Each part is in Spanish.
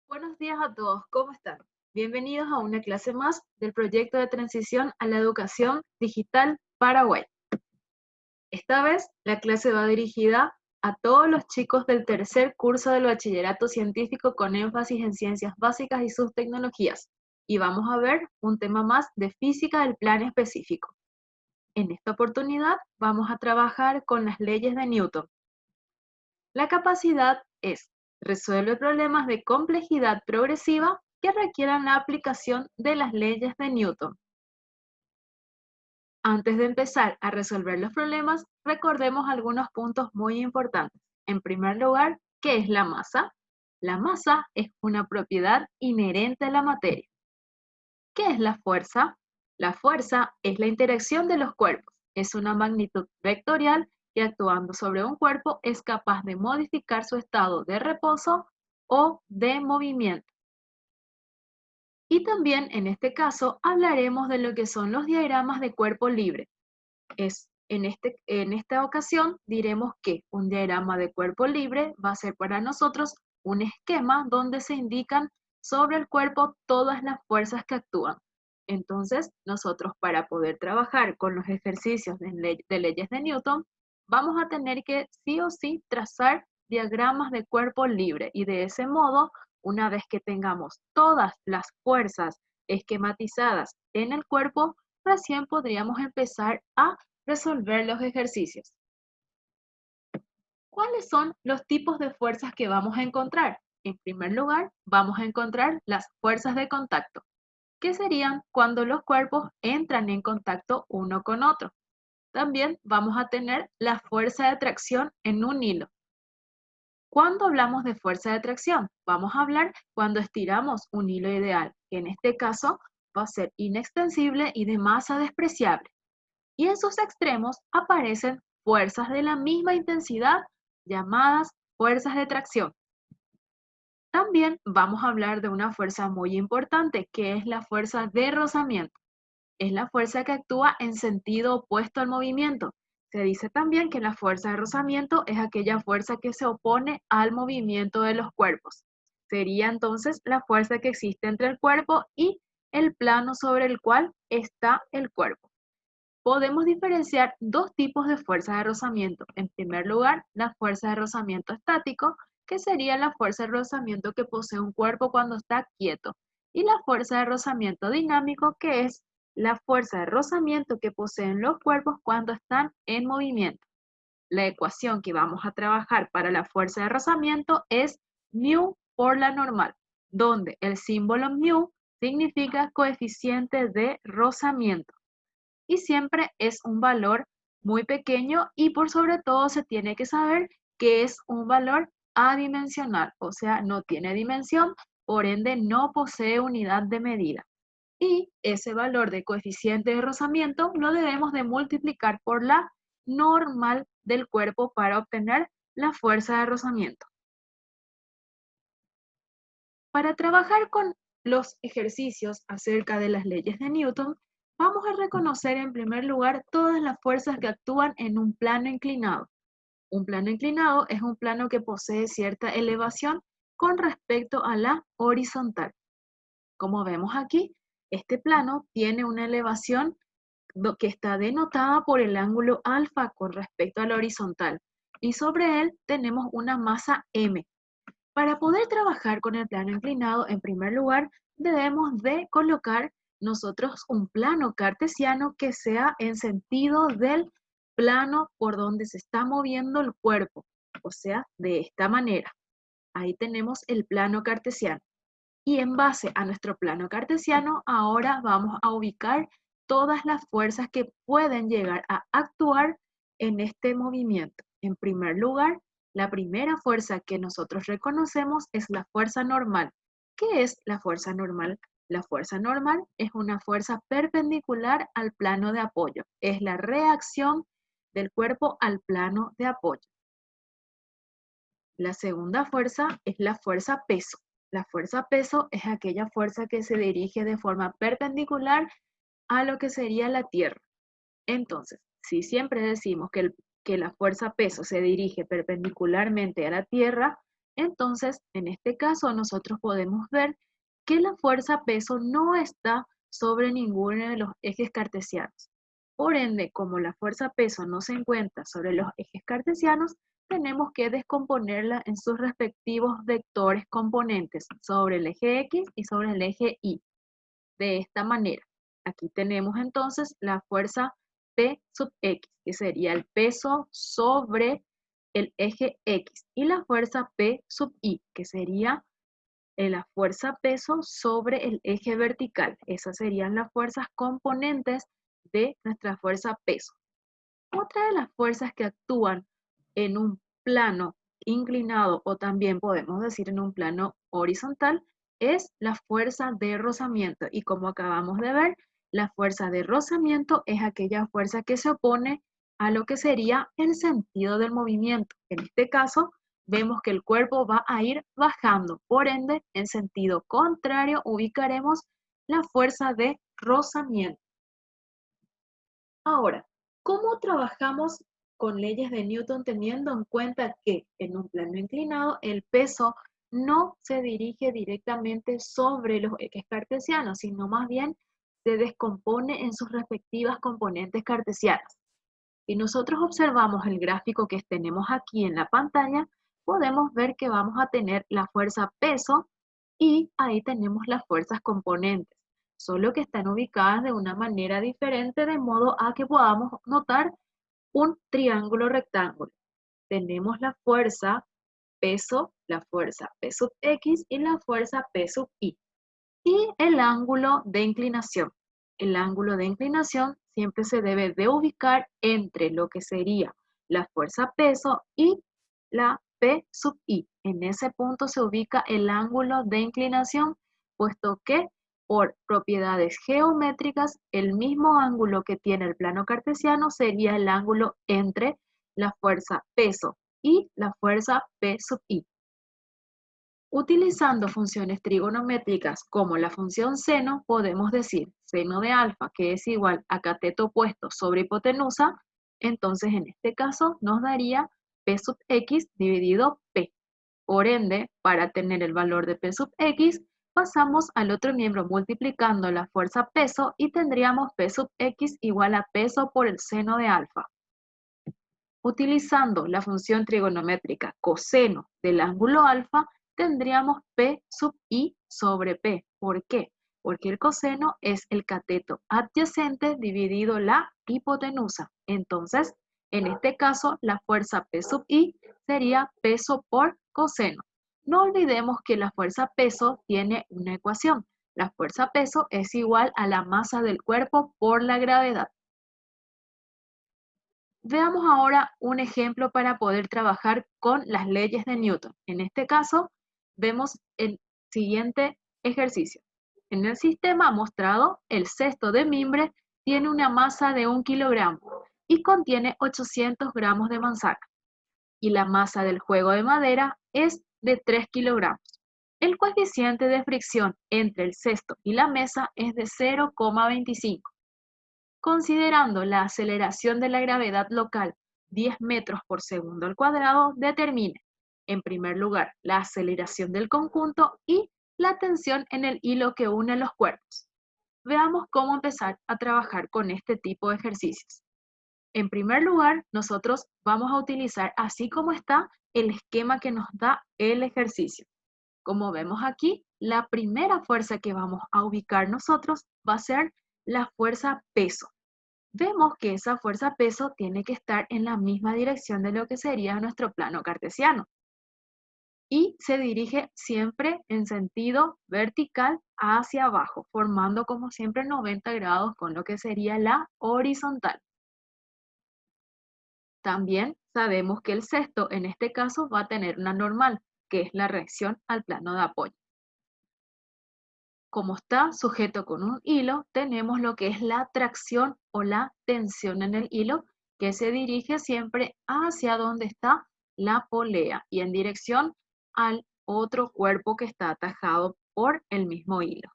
Buenos días a todos, ¿cómo están? Bienvenidos a una clase más del proyecto de transición a la educación digital Paraguay. Esta vez la clase va dirigida a todos los chicos del tercer curso del bachillerato científico con énfasis en ciencias básicas y sus tecnologías. Y vamos a ver un tema más de física del plan específico. En esta oportunidad vamos a trabajar con las leyes de Newton. La capacidad es resuelve problemas de complejidad progresiva que requieran la aplicación de las leyes de Newton. Antes de empezar a resolver los problemas, recordemos algunos puntos muy importantes. En primer lugar, ¿qué es la masa? La masa es una propiedad inherente a la materia. ¿Qué es la fuerza? La fuerza es la interacción de los cuerpos. Es una magnitud vectorial que actuando sobre un cuerpo es capaz de modificar su estado de reposo o de movimiento. Y también en este caso hablaremos de lo que son los diagramas de cuerpo libre. En esta ocasión diremos que un diagrama de cuerpo libre va a ser para nosotros un esquema donde se indican sobre el cuerpo todas las fuerzas que actúan. Entonces, nosotros para poder trabajar con los ejercicios de leyes de Newton, vamos a tener que sí o sí trazar diagramas de cuerpo libre y de ese modo, una vez que tengamos todas las fuerzas esquematizadas en el cuerpo, recién podríamos empezar a resolver los ejercicios. ¿Cuáles son los tipos de fuerzas que vamos a encontrar? En primer lugar, vamos a encontrar las fuerzas de contacto, que serían cuando los cuerpos entran en contacto uno con otro. También vamos a tener la fuerza de tracción en un hilo. ¿Cuándo hablamos de fuerza de tracción? Vamos a hablar cuando estiramos un hilo ideal, que en este caso va a ser inextensible y de masa despreciable. Y en sus extremos aparecen fuerzas de la misma intensidad llamadas fuerzas de tracción. También vamos a hablar de una fuerza muy importante que es la fuerza de rozamiento. Es la fuerza que actúa en sentido opuesto al movimiento. Se dice también que la fuerza de rozamiento es aquella fuerza que se opone al movimiento de los cuerpos. Sería entonces la fuerza que existe entre el cuerpo y el plano sobre el cual está el cuerpo. Podemos diferenciar dos tipos de fuerza de rozamiento. En primer lugar, la fuerza de rozamiento estático, que sería la fuerza de rozamiento que posee un cuerpo cuando está quieto, y la fuerza de rozamiento dinámico, que es la fuerza de rozamiento que poseen los cuerpos cuando están en movimiento. La ecuación que vamos a trabajar para la fuerza de rozamiento es μ por la normal, donde el símbolo μ significa coeficiente de rozamiento y siempre es un valor muy pequeño y por sobre todo se tiene que saber que es un valor adimensional, o sea, no tiene dimensión, por ende no posee unidad de medida. Y ese valor de coeficiente de rozamiento lo debemos de multiplicar por la normal del cuerpo para obtener la fuerza de rozamiento. Para trabajar con los ejercicios acerca de las leyes de Newton, vamos a reconocer en primer lugar todas las fuerzas que actúan en un plano inclinado. Un plano inclinado es un plano que posee cierta elevación con respecto a la horizontal. Como vemos aquí, este plano tiene una elevación que está denotada por el ángulo alfa con respecto a la horizontal y sobre él tenemos una masa m. Para poder trabajar con el plano inclinado, en primer lugar, debemos de colocar nosotros un plano cartesiano que sea en sentido del plano por donde se está moviendo el cuerpo, o sea, de esta manera. Ahí tenemos el plano cartesiano. Y en base a nuestro plano cartesiano, ahora vamos a ubicar todas las fuerzas que pueden llegar a actuar en este movimiento. En primer lugar, la primera fuerza que nosotros reconocemos es la fuerza normal. ¿Qué es la fuerza normal? La fuerza normal es una fuerza perpendicular al plano de apoyo. Es la reacción del cuerpo al plano de apoyo. La segunda fuerza es la fuerza peso. La fuerza peso es aquella fuerza que se dirige de forma perpendicular a lo que sería la Tierra. Entonces, si siempre decimos que la fuerza peso se dirige perpendicularmente a la Tierra, Entonces, en este caso, nosotros podemos ver que la fuerza peso no está sobre ninguno de los ejes cartesianos. Por ende, como la fuerza peso no se encuentra sobre los ejes cartesianos, tenemos que descomponerla en sus respectivos vectores componentes sobre el eje X y sobre el eje Y. De esta manera, aquí tenemos entonces la fuerza P sub X, que sería el peso sobre el eje X, y la fuerza P sub Y, que sería la fuerza peso sobre el eje vertical. Esas serían las fuerzas componentes de nuestra fuerza peso. Otra de las fuerzas que actúan en un plano inclinado o también podemos decir en un plano horizontal es la fuerza de rozamiento. Y como acabamos de ver, la fuerza de rozamiento es aquella fuerza que se opone a lo que sería el sentido del movimiento. En este caso, vemos que el cuerpo va a ir bajando. Por ende, en sentido contrario, ubicaremos la fuerza de rozamiento. Ahora, ¿cómo trabajamos con leyes de Newton teniendo en cuenta que en un plano inclinado el peso no se dirige directamente sobre los ejes cartesianos, sino más bien se descompone en sus respectivas componentes cartesianas? Si nosotros observamos el gráfico que tenemos aquí en la pantalla, podemos ver que vamos a tener la fuerza peso y ahí tenemos las fuerzas componentes, solo que están ubicadas de una manera diferente de modo a que podamos notar un triángulo rectángulo. Tenemos la fuerza peso, la fuerza P sub X y la fuerza P sub Y. Y el ángulo de inclinación. El ángulo de inclinación siempre se debe de ubicar entre lo que sería la fuerza peso y la P sub I. En ese punto se ubica el ángulo de inclinación, puesto que por propiedades geométricas, el mismo ángulo que tiene el plano cartesiano sería el ángulo entre la fuerza peso y la fuerza P sub I. Utilizando funciones trigonométricas como la función seno, podemos decir seno de alfa, que es igual a cateto opuesto sobre hipotenusa. Entonces, en este caso, nos daría P sub X dividido P. Por ende, para tener el valor de P sub X, pasamos al otro miembro multiplicando la fuerza peso y tendríamos P sub X igual a peso por el seno de alfa. Utilizando la función trigonométrica coseno del ángulo alfa, tendríamos P sub I sobre P. ¿Por qué? Porque el coseno es el cateto adyacente dividido la hipotenusa. Entonces, en este caso, la fuerza P sub I sería peso por coseno. No olvidemos que la fuerza peso tiene una ecuación. La fuerza peso es igual a la masa del cuerpo por la gravedad. Veamos ahora un ejemplo para poder trabajar con las leyes de Newton. En este caso, vemos el siguiente ejercicio. En el sistema mostrado, el cesto de mimbre tiene una masa de 1 kilogramo y contiene 800 gramos de manzana. Y la masa del juego de madera es de 3 kilogramos. El coeficiente de fricción entre el cesto y la mesa es de 0,25. Considerando la aceleración de la gravedad local 10 metros por segundo al cuadrado, determine, en primer lugar, la aceleración del conjunto y la tensión en el hilo que une los cuerpos. Veamos cómo empezar a trabajar con este tipo de ejercicios. En primer lugar, nosotros vamos a utilizar, así como está, el esquema que nos da el ejercicio. Como vemos aquí, la primera fuerza que vamos a ubicar nosotros va a ser la fuerza peso. Vemos que esa fuerza peso tiene que estar en la misma dirección de lo que sería nuestro plano cartesiano y se dirige siempre en sentido vertical hacia abajo, formando como siempre 90 grados con lo que sería la horizontal. También sabemos que el cesto en este caso va a tener una normal, que es la reacción al plano de apoyo. Como está sujeto con un hilo, tenemos lo que es la tracción o la tensión en el hilo, que se dirige siempre hacia donde está la polea y en dirección al otro cuerpo que está atajado por el mismo hilo.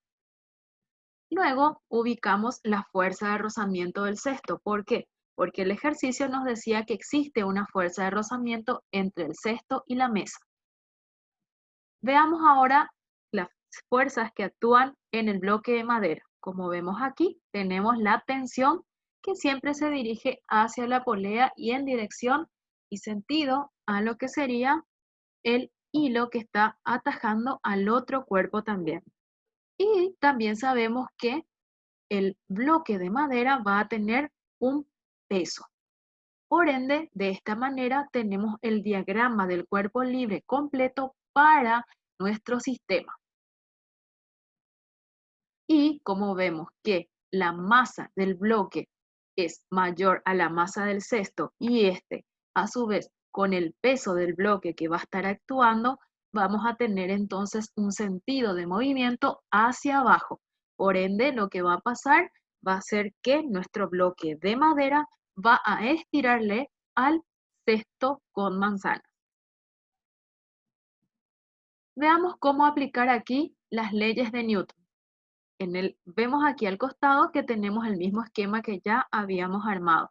Luego ubicamos la fuerza de rozamiento del cesto. ¿Por qué? Porque el ejercicio nos decía que existe una fuerza de rozamiento entre el cesto y la mesa. Veamos ahora las fuerzas que actúan en el bloque de madera. Como vemos aquí, tenemos la tensión que siempre se dirige hacia la polea y en dirección y sentido a lo que sería el hilo que está atajando al otro cuerpo también. Y también sabemos que el bloque de madera va a tener un peso. Por ende, de esta manera tenemos el diagrama del cuerpo libre completo para nuestro sistema. Y como vemos que la masa del bloque es mayor a la masa del cesto y este, a su vez, con el peso del bloque que va a estar actuando, vamos a tener entonces un sentido de movimiento hacia abajo. Por ende, lo que va a pasar va a ser que nuestro bloque de madera va a estirarle al cesto con manzana. Veamos cómo aplicar aquí las leyes de Newton. Vemos aquí al costado que tenemos el mismo esquema que ya habíamos armado.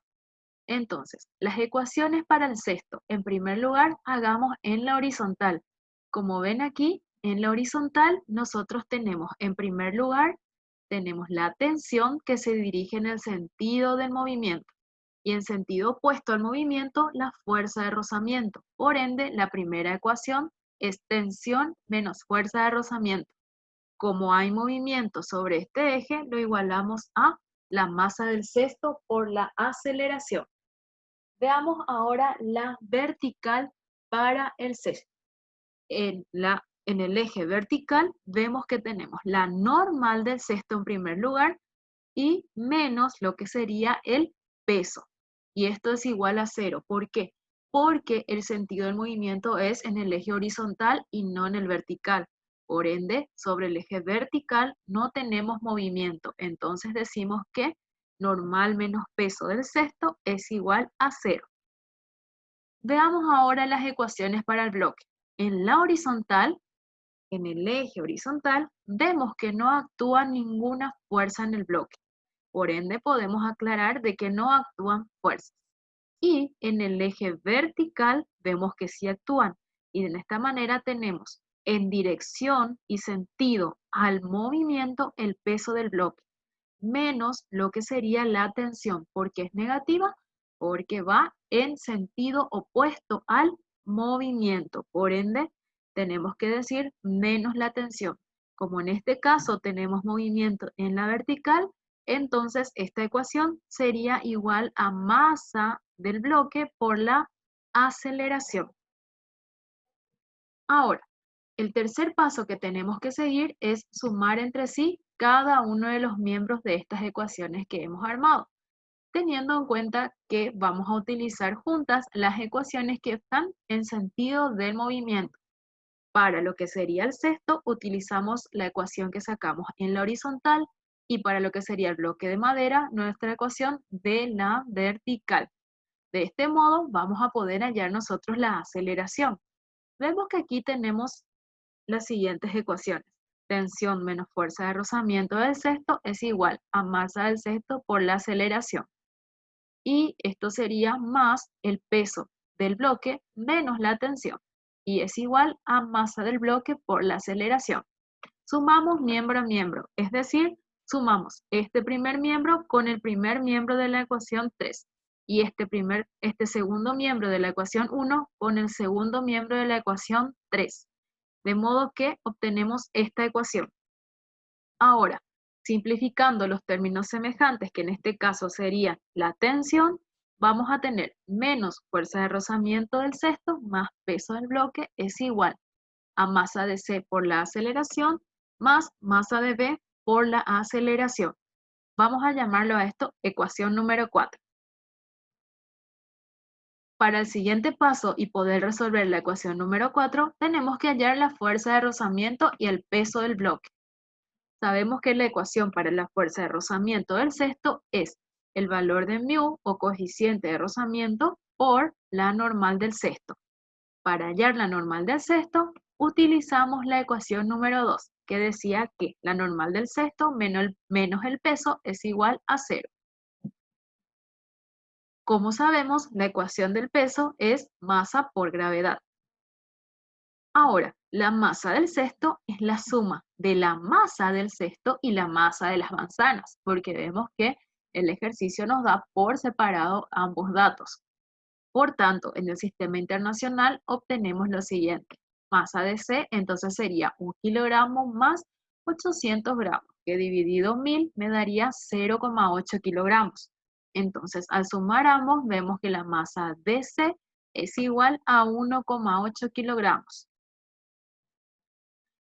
Entonces, las ecuaciones para el cesto, en primer lugar, hagamos en la horizontal. Como ven aquí, en la horizontal nosotros tenemos, en primer lugar, tenemos la tensión que se dirige en el sentido del movimiento y en sentido opuesto al movimiento, la fuerza de rozamiento. Por ende, la primera ecuación es tensión menos fuerza de rozamiento. Como hay movimiento sobre este eje, lo igualamos a la masa del cesto por la aceleración. Veamos ahora la vertical para el cesto. En el eje vertical vemos que tenemos la normal del cesto en primer lugar y menos lo que sería el peso. Y esto es igual a 0. ¿Por qué? Porque el sentido del movimiento es en el eje horizontal y no en el vertical. Por ende, sobre el eje vertical no tenemos movimiento. Entonces decimos que normal menos peso del cesto es igual a 0. Veamos ahora las ecuaciones para el bloque. En la horizontal, en el eje horizontal, vemos que no actúa ninguna fuerza en el bloque. Por ende, podemos aclarar de que no actúan fuerzas. Y en el eje vertical vemos que sí actúan. Y de esta manera tenemos en dirección y sentido al movimiento el peso del bloque, menos lo que sería la tensión. ¿Por qué es negativa? Porque va en sentido opuesto al movimiento. Por ende, tenemos que decir menos la tensión. Como en este caso tenemos movimiento en la vertical, entonces esta ecuación sería igual a masa del bloque por la aceleración. Ahora, el tercer paso que tenemos que seguir es sumar entre sí cada uno de los miembros de estas ecuaciones que hemos armado, teniendo en cuenta que vamos a utilizar juntas las ecuaciones que están en sentido del movimiento. Para lo que sería el cesto, utilizamos la ecuación que sacamos en la horizontal y para lo que sería el bloque de madera, nuestra ecuación de la vertical. De este modo, vamos a poder hallar nosotros la aceleración. Vemos que aquí tenemos las siguientes ecuaciones. Tensión menos fuerza de rozamiento del cesto es igual a masa del cesto por la aceleración. Y esto sería más el peso del bloque menos la tensión. Y es igual a masa del bloque por la aceleración. Sumamos miembro a miembro, es decir, sumamos este primer miembro con el primer miembro de la ecuación 3 y este segundo miembro de la ecuación 1 con el segundo miembro de la ecuación 3. De modo que obtenemos esta ecuación. Ahora, simplificando los términos semejantes, que en este caso sería la tensión, vamos a tener menos fuerza de rozamiento del cesto más peso del bloque es igual a masa de C por la aceleración más masa de B por la aceleración. Vamos a llamarlo a esto ecuación número 4. Para el siguiente paso y poder resolver la ecuación número 4, tenemos que hallar la fuerza de rozamiento y el peso del bloque. Sabemos que la ecuación para la fuerza de rozamiento del cesto es el valor de mu o coeficiente de rozamiento por la normal del cesto. Para hallar la normal del cesto, utilizamos la ecuación número 2, que decía que la normal del cesto menos el peso es igual a 0. Como sabemos, la ecuación del peso es masa por gravedad. Ahora, la masa del cesto es la suma de la masa del cesto y la masa de las manzanas, porque vemos que el ejercicio nos da por separado ambos datos. Por tanto, en el sistema internacional obtenemos lo siguiente. Masa de C entonces sería 1 kilogramo más 800 gramos, que dividido 1000 me daría 0,8 kilogramos. Entonces, al sumar ambos, vemos que la masa de C es igual a 1,8 kilogramos.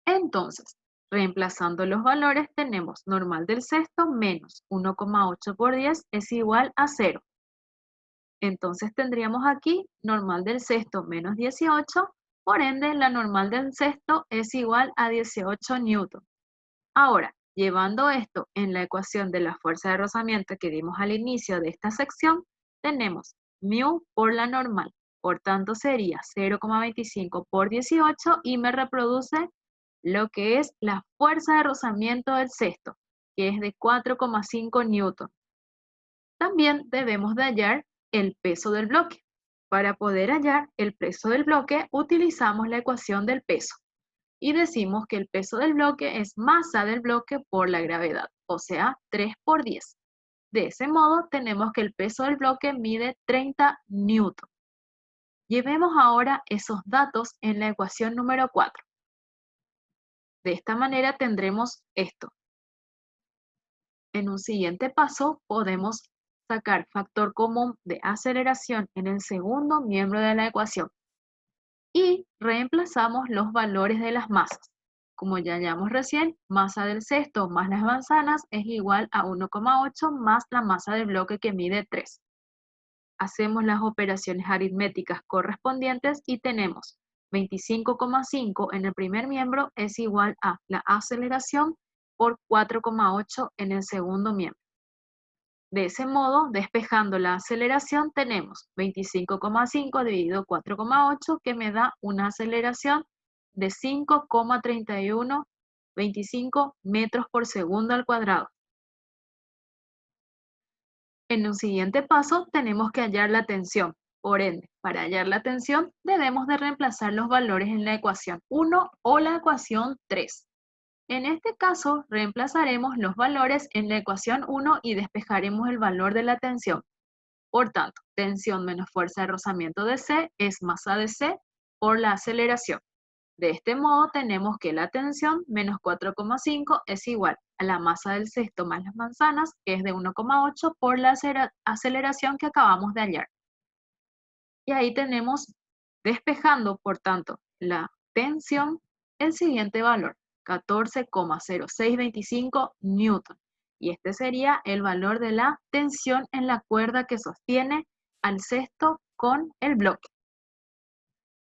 Entonces, reemplazando los valores, tenemos normal del cesto menos 1,8 por 10 es igual a 0. Entonces tendríamos aquí normal del cesto menos 18, por ende la normal del cesto es igual a 18 newton. Ahora, llevando esto en la ecuación de la fuerza de rozamiento que dimos al inicio de esta sección, tenemos mu por la normal. Por tanto, sería 0,25 por 18 y me reproduce lo que es la fuerza de rozamiento del cesto, que es de 4,5 newton. También debemos de hallar el peso del bloque. Para poder hallar el peso del bloque, utilizamos la ecuación del peso y decimos que el peso del bloque es masa del bloque por la gravedad, o sea, 3 por 10. De ese modo, tenemos que el peso del bloque mide 30 newton. Llevemos ahora esos datos en la ecuación número 4. De esta manera tendremos esto. En un siguiente paso, podemos sacar factor común de aceleración en el segundo miembro de la ecuación y reemplazamos los valores de las masas. Como ya hallamos recién, masa del cesto más las manzanas es igual a 1,8 más la masa del bloque que mide 3. Hacemos las operaciones aritméticas correspondientes y tenemos 25,5 en el primer miembro es igual a la aceleración por 4,8 en el segundo miembro. De ese modo, despejando la aceleración, tenemos 25,5 dividido 4,8 que me da una aceleración de 5,3125 metros por segundo al cuadrado. En un siguiente paso tenemos que hallar la tensión. Por ende, para hallar la tensión debemos de reemplazar los valores en la ecuación 1 o la ecuación 3. En este caso, reemplazaremos los valores en la ecuación 1 y despejaremos el valor de la tensión. Por tanto, tensión menos fuerza de rozamiento de C es masa de C por la aceleración. De este modo, tenemos que la tensión menos 4,5 es igual a la masa del cesto más las manzanas, que es de 1,8 por la aceleración que acabamos de hallar. Y ahí tenemos, despejando, por tanto, la tensión, el siguiente valor, 14,0625 newton. Y este sería el valor de la tensión en la cuerda que sostiene al cesto con el bloque.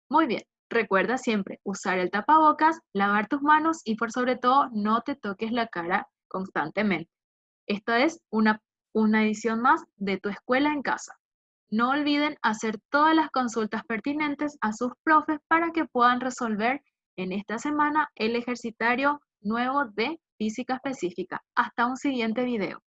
Muy bien, recuerda siempre usar el tapabocas, lavar tus manos y por sobre todo no te toques la cara constantemente. Esta es una edición más de Tu Escuela en Casa. No olviden hacer todas las consultas pertinentes a sus profes para que puedan resolver en esta semana el ejercitario nuevo de física específica. Hasta un siguiente video.